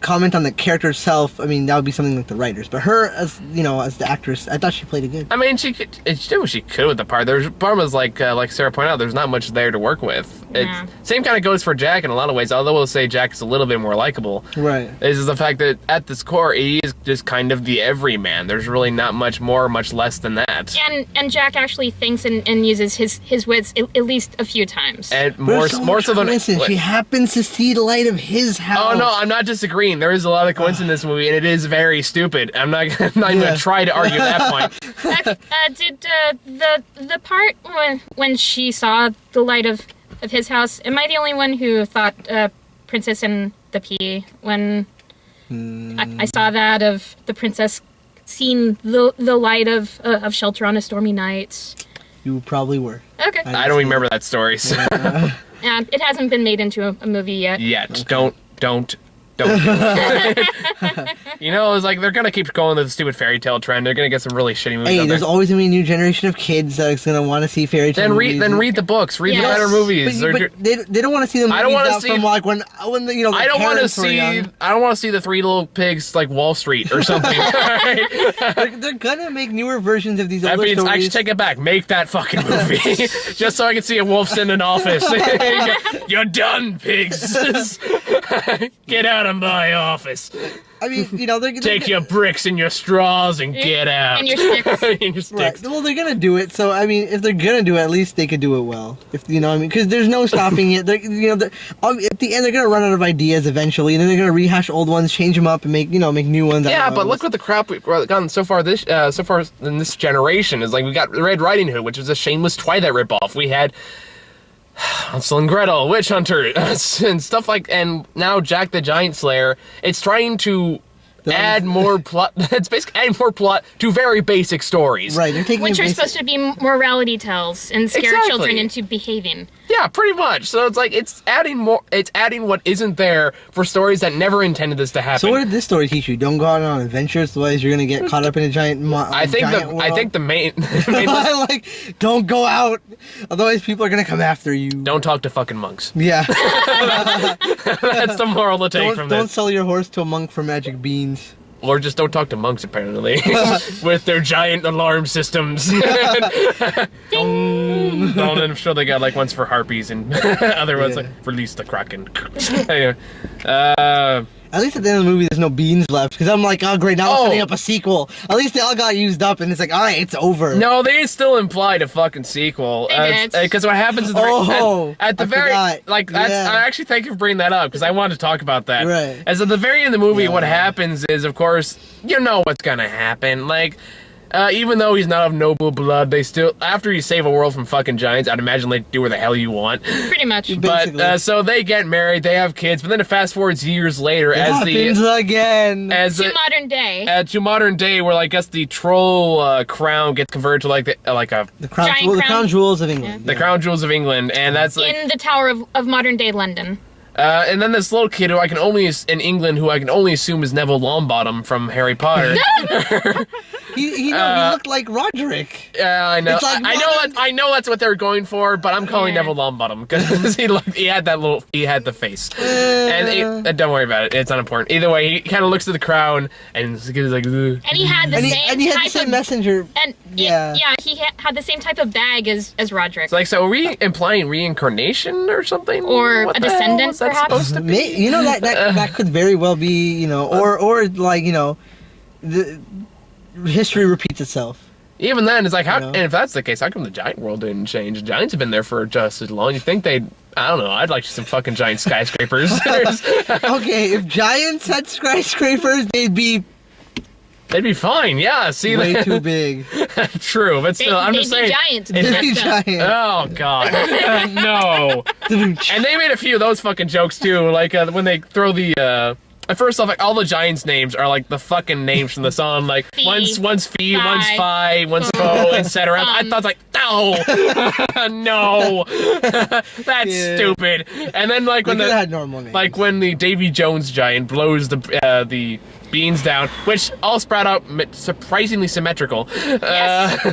Speaker 2: comment on the character herself, I mean, that would be something like the writers. But her, as the actress, I thought she played it good.
Speaker 1: I mean, she did what she could with the part. There's part was like Sarah pointed out, there's not much there to work with. Same kind of goes for Jack in a lot of ways, although we'll say Jack is a little bit more likable.
Speaker 2: Right.
Speaker 1: Is the fact that at this core, he is just kind of the everyman. There's really not much more, much less than that.
Speaker 3: And Jack actually thinks and uses his wits at least a few times.
Speaker 1: And more so than
Speaker 2: she happens to see the light of his house.
Speaker 1: Oh no, I'm not disagreeing. There is a lot of coincidence in this movie, and it is very stupid. I'm not even gonna try to argue that point.
Speaker 3: Did the part when she saw the light of his house? Am I the only one who thought Princess and the Pea when I saw that of the princess seeing the light of shelter on a stormy night.
Speaker 2: You probably were.
Speaker 3: Okay.
Speaker 1: I don't remember that story. So.
Speaker 3: And it hasn't been made into a movie yet.
Speaker 1: Don't do it. You know, it's like they're gonna keep going with the stupid fairy tale trend. They're gonna get some really shitty movies.
Speaker 2: Hey, there's always gonna be a new generation of kids that's gonna want to see fairy tale movies.
Speaker 1: Then read the books. Read the better movies.
Speaker 2: But they don't want to see the movies
Speaker 1: I don't want to see
Speaker 2: from like when you know.
Speaker 1: I don't want to see. I don't want to see the Three Little Pigs like Wall Street or something.
Speaker 2: They're gonna make newer versions of these older
Speaker 1: means
Speaker 2: stories.
Speaker 1: I should take it back. Make that fucking movie just so I can see a wolf sitting in an office. You're done, pigs. Get out of my office.
Speaker 2: I mean, you know, they're
Speaker 1: Take your bricks and your straws and get out.
Speaker 3: And your sticks.
Speaker 1: And your sticks.
Speaker 2: Right. Well, they're gonna do it. So I mean, if they're gonna do it, at least they could do it well. If you know what I mean, because there's no stopping it. At the end, they're gonna run out of ideas eventually, and then they're gonna rehash old ones, change them up, and make new ones.
Speaker 1: Yeah, but look what the crap we've gotten so far in this generation is like we got Red Riding Hood, which was a shameless Twilight ripoff. We had Hansel and Gretel, Witch Hunter, and stuff like, and now Jack the Giant Slayer. It's trying to add more plot. It's basically adding more plot to very basic stories.
Speaker 2: Right, they're taking
Speaker 3: Which are supposed to be morality tales and scare children into behaving.
Speaker 1: Yeah, pretty much. So it's like it's adding more. It's adding what isn't there for stories that never intended this to happen.
Speaker 2: So what did this story teach you? Don't go out on adventures, otherwise you're gonna get caught up in a giant.
Speaker 1: I think the main
Speaker 2: like don't go out, otherwise people are gonna come after you.
Speaker 1: Don't talk to fucking monks.
Speaker 2: Yeah.
Speaker 1: That's the moral to take from this.
Speaker 2: Don't sell your horse to a monk for magic beans.
Speaker 1: Or just don't talk to monks, apparently, with their giant alarm systems. I'm sure they got like ones for harpies and other ones like release the kraken. Anyway,
Speaker 2: at least at the end of the movie, there's no beans left. Because I'm like, oh great, now we're setting up a sequel. At least they all got used up, and it's like, all right, it's over.
Speaker 1: No, they still implied a fucking sequel. Because what happens is at the very like that's. I actually thank you for bringing that up because I wanted to talk about that.
Speaker 2: Right.
Speaker 1: As at the very end of the movie, what happens is, of course, you know what's gonna happen. Like. Even though he's not of noble blood, they still, after you save a world from fucking giants, I'd imagine they do whatever the hell you want.
Speaker 3: Pretty much.
Speaker 1: But, so they get married, they have kids, but then it fast forwards years later
Speaker 2: to
Speaker 3: modern day.
Speaker 1: To modern day, where I guess the troll crown gets converted to the
Speaker 2: crown jewels of England.
Speaker 1: The crown jewels of England, and that's like,
Speaker 3: in the Tower of modern day London.
Speaker 1: And then this little kid in England who I can only assume is Neville Longbottom from Harry Potter.
Speaker 2: he looked like Roderick.
Speaker 1: Yeah, I know.
Speaker 2: Like
Speaker 1: I know that's what they're going for, but I'm calling Neville Longbottom because he had the face. And don't worry about it. It's not important. Either way, he kind of looks at the crown and he's like.
Speaker 3: And he had the same
Speaker 2: messenger.
Speaker 3: And he had the same type of bag as Roderick.
Speaker 1: It's like, so are we implying reincarnation or something?
Speaker 3: Or a descendant?
Speaker 1: Supposed to be?
Speaker 2: You know that could very well be, or like, the history repeats itself.
Speaker 1: Even then, it's like, and if that's the case, how come the giant world didn't change? The giants have been there for just as long. You think they'd, I don't know, I'd like some fucking giant skyscrapers.
Speaker 2: Okay, if giants had skyscrapers, they'd be fine, yeah. See, way too big.
Speaker 1: True, but still, I'm just saying.
Speaker 3: They'd be giant.
Speaker 1: Oh God, no. And they made a few of those fucking jokes too, like when they throw the. First off, like all the giants' names are like the fucking names from the song. Like one's Fee, one's Phi, one's Fo, etc. I thought like, no, that's stupid. And then like when
Speaker 2: had normal names.
Speaker 1: Like when the Davy Jones giant blows the beans down, which all sprout out surprisingly symmetrical.
Speaker 3: Yes.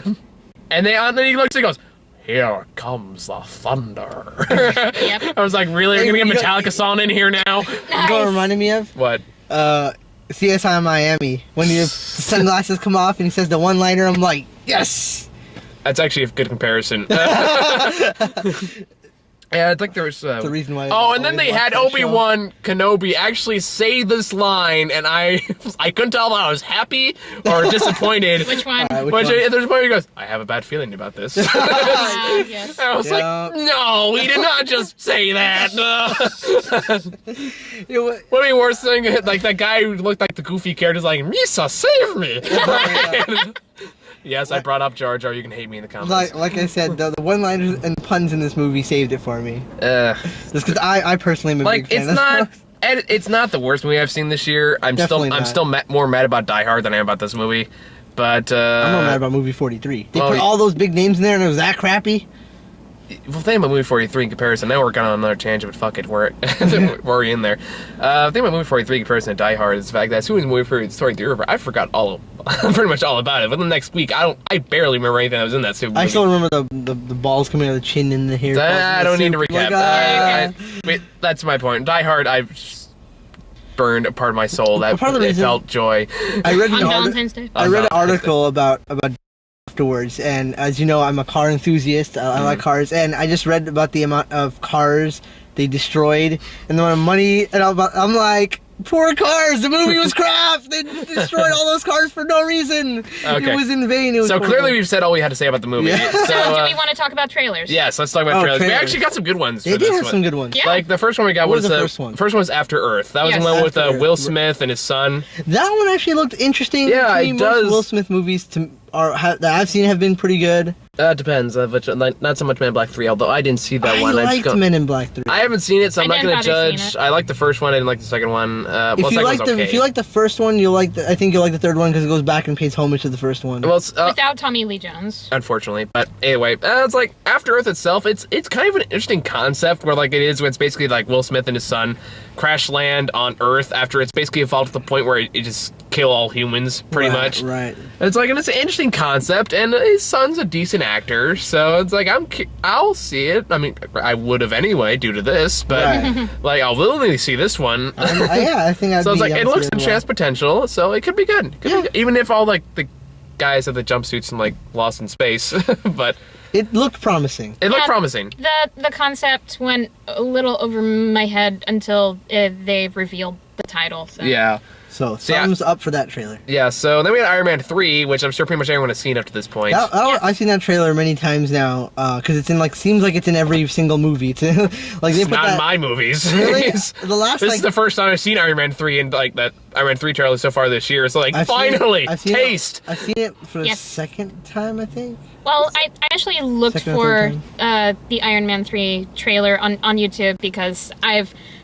Speaker 1: And then he looks and goes, "Here comes the thunder."
Speaker 3: Yep.
Speaker 1: I was like, really? We're gonna get Metallica song in here now?
Speaker 3: Nice.
Speaker 2: You know what it reminded me of?
Speaker 1: What?
Speaker 2: CSI Miami. When the sunglasses come off and he says the one-liner, I'm like, yes!
Speaker 1: That's actually a good comparison. Yeah, I think there was...
Speaker 2: the reason why...
Speaker 1: and then they had Obi-Wan Kenobi actually say this line, and I couldn't tell if I was happy or disappointed.
Speaker 3: Which one?
Speaker 1: There's a point where he goes, "I have a bad feeling about this."
Speaker 3: Yes.
Speaker 1: I was like, no, he did not just say that. What would be worse thing? Like that guy who looked like the goofy character's like, "Misa, save me!" Yes, I brought up Jar Jar. You can hate me in the comments.
Speaker 2: Like I said, the one-liners and puns in this movie saved it for me. Just because I personally am a big fan of
Speaker 1: And it's not the worst movie I've seen this year. I'm
Speaker 2: Definitely
Speaker 1: still
Speaker 2: not.
Speaker 1: more mad about Die Hard than I am about this movie. But
Speaker 2: I'm not mad about movie 43. They
Speaker 1: well,
Speaker 2: put all those big names in there and it was that crappy.
Speaker 1: well, think about movie 43 in comparison. Now we're going on another tangent, but fuck it, we're already in there. Think about movie 43 in comparison to Die Hard is the fact that as soon as movie 43, I forgot pretty much all about it. Within the next week, I barely remember anything that was in that stupid movie.
Speaker 2: I still remember the balls coming out of the chin and the hair.
Speaker 1: I don't need to recap.
Speaker 2: Like,
Speaker 1: Wait, that's my point. Die Hard, I've just burned a part of my soul. That
Speaker 2: part of the
Speaker 1: it
Speaker 2: reason-
Speaker 1: felt joy.
Speaker 2: I read
Speaker 3: On
Speaker 2: an
Speaker 3: Valentine's Day.
Speaker 2: I read an article about afterwards, and as you know, I'm a car enthusiast. I like cars, and I just read about the amount of cars they destroyed and the amount of money, and I'm like, poor cars. The movie was crap. They destroyed all those cars for no reason.
Speaker 1: Okay.
Speaker 2: It was in vain. It was
Speaker 1: So
Speaker 2: horrible.
Speaker 1: clearly we've said all we had to say about the movie.
Speaker 2: Yeah.
Speaker 1: So,
Speaker 3: Do we want to talk about trailers?
Speaker 1: yes, let's talk about
Speaker 2: Oh,
Speaker 1: trailers. We
Speaker 2: trailers.
Speaker 1: actually got some good ones
Speaker 2: They
Speaker 1: for
Speaker 2: did
Speaker 1: this
Speaker 2: have
Speaker 1: one.
Speaker 2: some good ones.
Speaker 3: Yeah.
Speaker 1: Like, the first one we got
Speaker 2: What
Speaker 1: was
Speaker 2: was the first one?
Speaker 1: First one was After Earth. That was
Speaker 3: Yes.
Speaker 1: the one with
Speaker 2: After Earth.
Speaker 1: Will Smith and his son.
Speaker 2: That one actually looked interesting.
Speaker 1: Yeah,
Speaker 2: to me.
Speaker 1: it
Speaker 2: Most
Speaker 1: does.
Speaker 2: Will Smith movies that I've seen have been pretty good.
Speaker 1: Depends. Not so much Man in Black 3, although I didn't see that
Speaker 2: I
Speaker 1: one.
Speaker 2: liked Men in Black 3.
Speaker 1: I haven't seen it, so I'm
Speaker 3: I
Speaker 1: not going to
Speaker 3: didn't bother
Speaker 1: judge.
Speaker 3: seeing it.
Speaker 1: I liked the first one. I didn't like the second one. Well,
Speaker 2: If
Speaker 1: the
Speaker 2: you
Speaker 1: second
Speaker 2: like
Speaker 1: one's okay.
Speaker 2: if you like the first one, I think you'll like the third one because it goes back and pays homage to the first one.
Speaker 1: well,
Speaker 3: Without Tommy Lee Jones.
Speaker 1: unfortunately, but anyway, it's like After Earth itself. It's kind of an interesting concept where like it's basically like Will Smith and his son crash land on Earth after it's basically evolved to the point where it just kill all humans pretty much.
Speaker 2: Right.
Speaker 1: It's like, and it's an interesting concept, and his son's a decent actor, so it's like I'll see it. I mean, I would have anyway due to this, but
Speaker 2: Right.
Speaker 1: like I'll willingly see this one.
Speaker 2: Yeah, I think I'd
Speaker 1: So it's
Speaker 2: be
Speaker 1: like it
Speaker 2: down to
Speaker 1: looks
Speaker 2: see
Speaker 1: and
Speaker 2: as well.
Speaker 1: has potential, so it could be good. Could be
Speaker 2: Yeah.
Speaker 1: good. Even if all like the guys have the jumpsuits and like Lost in Space, but
Speaker 2: It looked promising.
Speaker 1: it looked
Speaker 3: Yeah.
Speaker 1: promising.
Speaker 3: The concept went a little over my head until they revealed the title. So.
Speaker 1: Yeah.
Speaker 2: So
Speaker 1: yeah.
Speaker 2: thumbs up for that trailer.
Speaker 1: Yeah, so then we had Iron Man 3, which I'm sure pretty much everyone has seen up to this point.
Speaker 3: Yes.
Speaker 2: I've seen that trailer many times now because it's in seems like it's in every single movie. It's like they
Speaker 1: It's
Speaker 2: put
Speaker 1: not in
Speaker 2: that.
Speaker 1: my movies.
Speaker 2: Really?
Speaker 1: It's-
Speaker 2: The last
Speaker 1: this
Speaker 2: like
Speaker 1: is the first time I've seen Iron Man 3 and like that Iron Man 3 trailer so far this year. So like,
Speaker 2: I've seen it-
Speaker 1: finally,
Speaker 2: I've seen
Speaker 1: taste.
Speaker 2: I've seen it for the
Speaker 3: Yes.
Speaker 2: second time, I think.
Speaker 3: Well, I actually looked
Speaker 2: Second or
Speaker 3: for
Speaker 2: third
Speaker 3: the Iron Man 3 trailer on YouTube because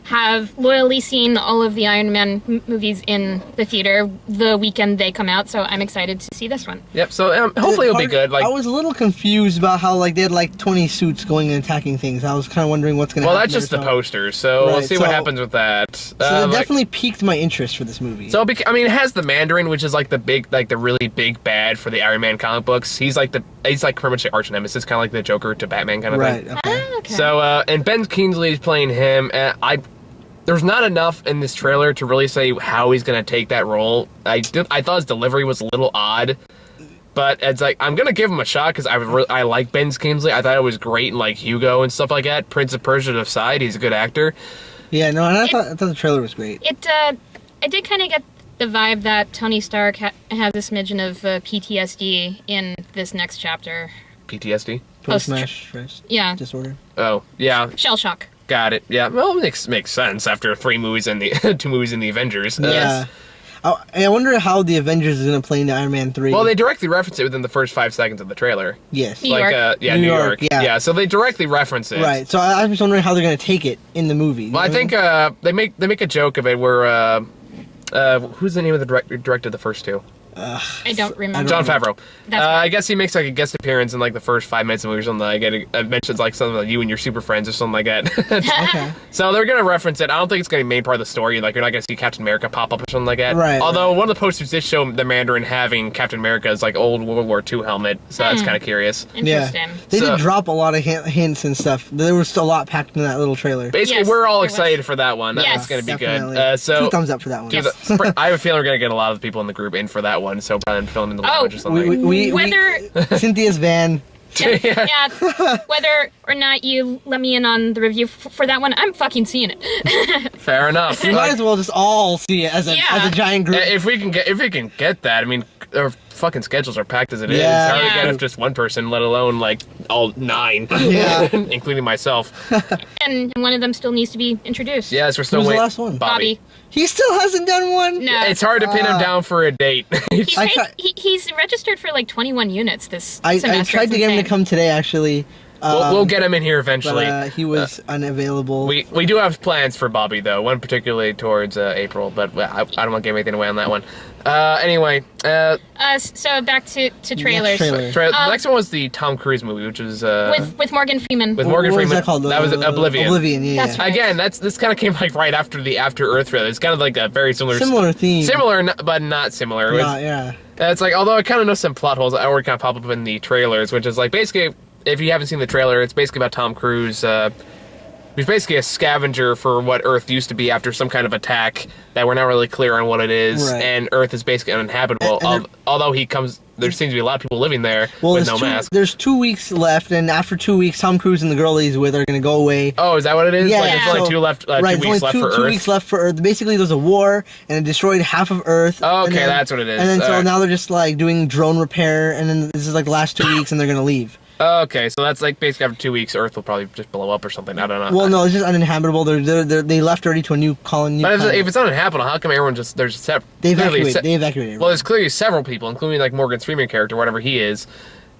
Speaker 3: have loyally seen all of the Iron Man movies in the theater the weekend they come out, so I'm excited to see this one.
Speaker 1: Yep. So hopefully it'll be good. Like,
Speaker 2: I was a little confused about how they had 20 suits going and attacking things. I was kind of wondering what's going to
Speaker 1: well,
Speaker 2: happen.
Speaker 1: that's just the
Speaker 2: there,
Speaker 1: poster. So we'll
Speaker 2: Right,
Speaker 1: see what
Speaker 2: so-
Speaker 1: happens with that.
Speaker 2: So that definitely piqued my interest for this movie.
Speaker 1: So it has the Mandarin, which is like the really big bad for the Iron Man comic books. He's like pretty much the arch nemesis, kind of like the Joker to Batman kind of
Speaker 2: right.
Speaker 1: thing.
Speaker 2: Okay.
Speaker 3: Ah, okay.
Speaker 1: So and Ben Kingsley is playing him. And there's not enough in this trailer to really say how he's gonna take that role. I thought his delivery was a little odd, but it's like I'm gonna give him a shot because I like Ben Kingsley. I thought it was great in like Hugo and stuff like that. Prince of Persia aside, he's a good actor.
Speaker 2: Yeah, no, and I thought the trailer was great.
Speaker 3: I did kind of get the vibe that Tony Stark has a smidgen of PTSD in this next chapter.
Speaker 1: PTSD.
Speaker 2: Post-smash stress
Speaker 3: Yeah,
Speaker 2: disorder.
Speaker 1: Oh yeah,
Speaker 3: shell shock.
Speaker 1: got it. Yeah, well, makes sense after 3 movies and the 2 movies in the Avengers.
Speaker 2: Yeah. I wonder how the Avengers is going to play into Iron Man 3.
Speaker 1: Well, they directly reference it within the first 5 seconds of the trailer.
Speaker 2: Yes.
Speaker 3: New York.
Speaker 1: Yeah,
Speaker 2: New
Speaker 1: New
Speaker 2: York,
Speaker 1: York.
Speaker 2: yeah.
Speaker 1: So they directly reference it.
Speaker 2: Right. So I was wondering how they're going to take it in the movie.
Speaker 1: Well, I think they make a joke of it where who's the name of the director who directed the first 2?
Speaker 3: I don't remember.
Speaker 1: John Favreau.
Speaker 3: That's right.
Speaker 1: I guess he makes like a guest appearance in like the first 5 minutes of the movie or something. Like it mentions like something like you and your super friends or something like that.
Speaker 2: Okay.
Speaker 1: So they're gonna reference it. I don't think it's gonna be main part of the story. Like you're not gonna see Captain America pop up or something like that.
Speaker 2: Right,
Speaker 1: Although one of the posters did show the Mandarin having Captain America's like old World War II helmet, so that's kind of curious.
Speaker 3: Interesting.
Speaker 2: Yeah. They
Speaker 1: So-
Speaker 2: did drop a lot of hints and stuff. There was a lot packed in that little trailer.
Speaker 1: Basically,
Speaker 3: Yes,
Speaker 1: we're all
Speaker 3: there was.
Speaker 1: excited for that one.
Speaker 3: Yes.
Speaker 1: It's gonna be
Speaker 2: Definitely.
Speaker 1: good. So
Speaker 2: 2 thumbs up for that one.
Speaker 1: I have a feeling we're gonna get a lot of people in the group in for that one. So probably film in the
Speaker 3: Oh,
Speaker 1: lounge or something.
Speaker 3: Whether
Speaker 2: Cynthia's van.
Speaker 3: yeah, whether or not you let me in on the review for that one, I'm fucking seeing it.
Speaker 1: Fair enough.
Speaker 2: We might as well just all see it as a giant group.
Speaker 1: If we can get that, I mean, our fucking schedules are packed as it is.
Speaker 2: Yeah.
Speaker 1: How do we
Speaker 3: Yeah.
Speaker 1: get if just one person, let alone like all 9,
Speaker 2: Yeah.
Speaker 1: including myself?
Speaker 3: And one of them still needs to be introduced.
Speaker 1: Yes, we're still
Speaker 2: Who's the
Speaker 1: waiting.
Speaker 2: last one?
Speaker 3: Bobby.
Speaker 2: He still hasn't done one.
Speaker 3: No.
Speaker 1: It's hard to pin him down for a date.
Speaker 3: He's,
Speaker 2: I tried-
Speaker 3: he's registered for like 21 units this
Speaker 2: I
Speaker 3: semester.
Speaker 2: tried
Speaker 3: It's
Speaker 2: to get him to
Speaker 3: insane.
Speaker 2: come today, actually.
Speaker 1: We'll get him in here eventually.
Speaker 2: But he was unavailable.
Speaker 1: We do have plans for Bobby, though. One particularly towards April, but I don't want to give anything away on that one. Anyway.
Speaker 3: So back to trailers.
Speaker 1: The next one was the Tom Cruise movie, which was...
Speaker 3: with Morgan Freeman.
Speaker 1: With Morgan
Speaker 2: what
Speaker 1: Freeman.
Speaker 2: was that called?
Speaker 1: That was Oblivion.
Speaker 2: Oblivion, yeah.
Speaker 3: That's right.
Speaker 1: Again, this kind of came like right after the After Earth trailer. It's kind of like a very similar
Speaker 2: theme.
Speaker 1: Similar, but not similar.
Speaker 2: Yeah.
Speaker 1: It's like, although I kind of know some plot holes that already kind of pop up in the trailers, which is like basically, if you haven't seen the trailer, it's basically about Tom Cruise, who's basically a scavenger for what Earth used to be after some kind of attack that we're not really clear on what it is,
Speaker 2: Right.
Speaker 1: and Earth is basically uninhabitable. Although there seems to be a lot of people living there with no mask.
Speaker 2: There's 2 weeks left, and after 2 weeks, Tom Cruise and the girl he's with are going to go away.
Speaker 1: Oh, is that what it is?
Speaker 2: Yeah.
Speaker 1: Like, there's only two weeks left for Earth.
Speaker 2: 2 weeks left for Earth. Basically, there's a war, and it destroyed half of Earth.
Speaker 1: Oh, okay,
Speaker 2: and then,
Speaker 1: that's what it is.
Speaker 2: And then
Speaker 1: All
Speaker 2: so
Speaker 1: right.
Speaker 2: now they're just like doing drone repair, and then this is like the last 2 weeks, and they're going to leave.
Speaker 1: Okay, so that's like basically after 2 weeks, Earth will probably just blow up or something. I don't know.
Speaker 2: Well, no, it's just uninhabitable. They left already to a new colony.
Speaker 1: But if it's uninhabitable, how come everyone just
Speaker 2: They evacuated.
Speaker 1: Well, there's clearly several people, including like Morgan Freeman character, whatever he is,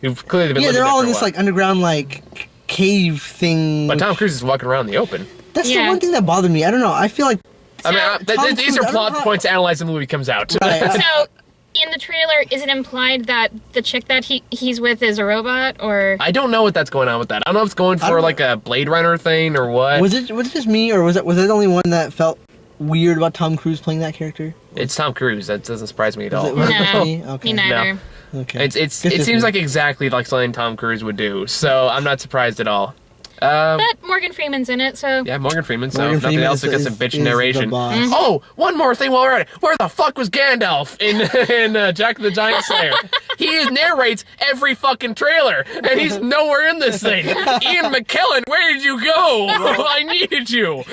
Speaker 1: who've clearly been.
Speaker 2: Yeah,
Speaker 1: living
Speaker 2: they're
Speaker 1: there
Speaker 2: all
Speaker 1: for
Speaker 2: in
Speaker 1: a
Speaker 2: this
Speaker 1: while.
Speaker 2: like underground like cave thing.
Speaker 1: But Tom Cruise is walking around in the open.
Speaker 2: That's the
Speaker 3: Yeah.
Speaker 2: one thing that bothered me. I don't know. I feel like
Speaker 1: I mean,
Speaker 2: Tom
Speaker 1: these
Speaker 2: Cruise,
Speaker 1: are
Speaker 2: I don't
Speaker 1: plot
Speaker 2: know.
Speaker 1: points to analyze the movie comes out.
Speaker 2: Right.
Speaker 3: So, in the trailer, is it implied that the chick that he's with is a robot, or...
Speaker 1: I don't know what that's going on with that. I don't know if it's going for like a Blade Runner thing or what.
Speaker 2: was it just me, or was it the only one that felt weird about Tom Cruise playing that character?
Speaker 1: It's Tom Cruise. That doesn't surprise me at all.
Speaker 2: Was it
Speaker 3: No,
Speaker 2: me? Okay.
Speaker 3: me neither.
Speaker 2: Okay.
Speaker 1: It seems like exactly like something Tom Cruise would do, so I'm not surprised at all.
Speaker 3: But Morgan Freeman's in it, so...
Speaker 1: Yeah, Morgan Freeman. So
Speaker 2: Morgan
Speaker 1: if nothing
Speaker 2: Freeman
Speaker 1: else, it gets some
Speaker 2: is
Speaker 1: bitch
Speaker 2: the
Speaker 1: narration.
Speaker 2: boss.
Speaker 1: Oh, one more thing while we're at it. Where the fuck was Gandalf in Jack the Giant Slayer? He narrates every fucking trailer, and he's nowhere in this thing. Ian McKellen, where did you go? I needed you.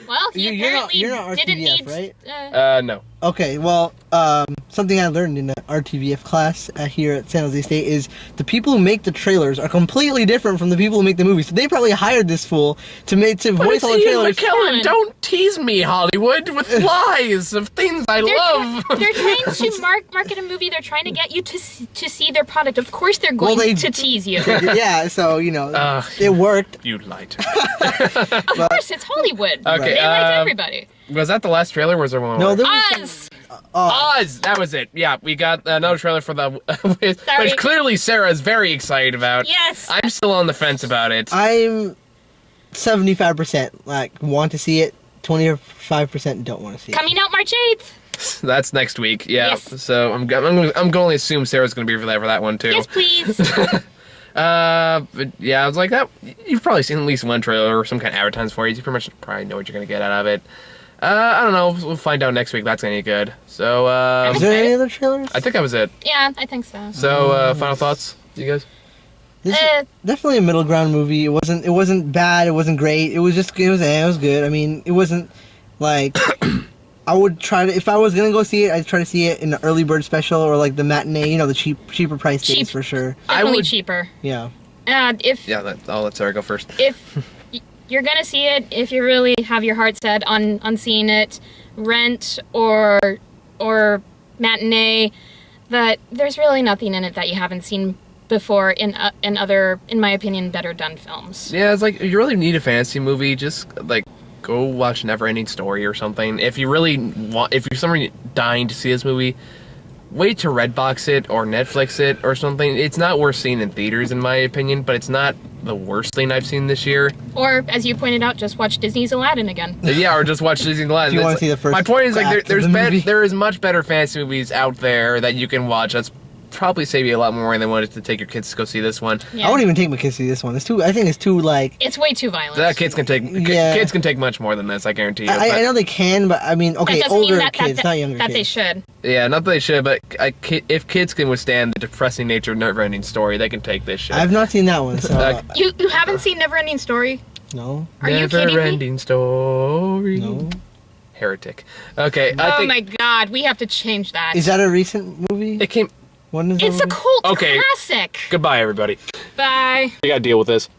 Speaker 3: Well, he
Speaker 2: You're not
Speaker 3: apparently didn't
Speaker 2: RTVF,
Speaker 3: need...
Speaker 2: right?
Speaker 1: No.
Speaker 2: Okay, well, something I learned in the RTVF class here at San Jose State is the people who make the trailers are completely different from the people who make the movies. So they probably hired this fool to voice all the
Speaker 1: Ian
Speaker 2: trailers.
Speaker 1: McKellen, don't tease me, Hollywood, with lies of things I love.
Speaker 3: They're trying to market a movie. They're trying to get you to see their product. Of course, they're going to tease you.
Speaker 2: Yeah, so it worked.
Speaker 1: You lied.
Speaker 3: Of course, it's Hollywood.
Speaker 1: Okay,
Speaker 3: They like everybody.
Speaker 1: Was that the last trailer, or was there one
Speaker 2: No,
Speaker 1: more?
Speaker 2: there was
Speaker 3: Oz.
Speaker 1: That was it. Yeah, we got another trailer for the, which clearly Sarah is very excited about.
Speaker 3: Yes.
Speaker 1: I'm still on the fence about it.
Speaker 2: I'm 75% like want to see it, 25% don't want to see it.
Speaker 3: Coming out March 8th.
Speaker 1: That's next week. Yeah.
Speaker 3: Yes.
Speaker 1: So I'm going to only assume Sarah's going to be for that one too.
Speaker 3: Yes, please.
Speaker 1: But yeah, I was like that. You've probably seen at least one trailer or some kind of advertisement for it. You probably know what you're going to get out of it. I don't know. We'll find out next week. If that's any good. So
Speaker 2: Is there any other trailers?
Speaker 1: I think that was it.
Speaker 3: Yeah, I think so.
Speaker 1: So final thoughts, you guys?
Speaker 2: This is definitely a middle ground movie. It wasn't bad. It wasn't great. It was good. I mean, it wasn't like I would try to, if I was gonna go see it, I'd try to see it in the early bird special or like the matinee. The cheaper price days for sure.
Speaker 3: Definitely cheaper.
Speaker 2: Yeah.
Speaker 1: I'll let Sarah go first.
Speaker 3: If you're gonna see it, if you really have your heart set on seeing it, rent or matinee, that there's really nothing in it that you haven't seen before in other, in my opinion, better done films.
Speaker 1: Yeah, it's like if you really need a fantasy movie, just like go watch Neverending Story or something. If you really want, if you're somebody dying to see this movie, wait to Redbox it or Netflix it or something. It's not worth seeing in theaters, in my opinion, but it's not the worst thing I've seen this year.
Speaker 3: Or, as you pointed out, just watch Disney's Aladdin again.
Speaker 1: Yeah, or just watch Disney Aladdin.
Speaker 2: If you want to see the first
Speaker 1: my point is like
Speaker 2: act of the movie.
Speaker 1: there is much better fantasy movies out there that you can watch. That's probably save you a lot more money than wanted to take your kids to go see this one.
Speaker 3: Yeah.
Speaker 2: I wouldn't even take my kids to see this one. I think it's too like.
Speaker 3: It's way too violent.
Speaker 1: Kids can take much more than this, I guarantee you.
Speaker 2: I know they can, but I mean, okay,
Speaker 3: that doesn't
Speaker 2: older
Speaker 3: mean that,
Speaker 2: kids, not younger
Speaker 3: that
Speaker 2: kids.
Speaker 3: they should.
Speaker 1: Yeah, not that they should, but if kids can withstand the depressing nature of Neverending Story, they can take this shit.
Speaker 2: I've not seen that one, so
Speaker 3: You haven't seen Neverending Story?
Speaker 2: no.
Speaker 3: Are you kidding me?
Speaker 1: Neverending Story.
Speaker 2: No.
Speaker 1: Heretic. Okay,
Speaker 3: Oh my god, we have to change that.
Speaker 2: Is that a recent movie?
Speaker 1: It came.
Speaker 2: When is that
Speaker 3: It's a
Speaker 2: movie?
Speaker 3: cult
Speaker 1: Okay.
Speaker 3: classic.
Speaker 1: Goodbye, everybody.
Speaker 3: Bye.
Speaker 1: We gotta deal with this.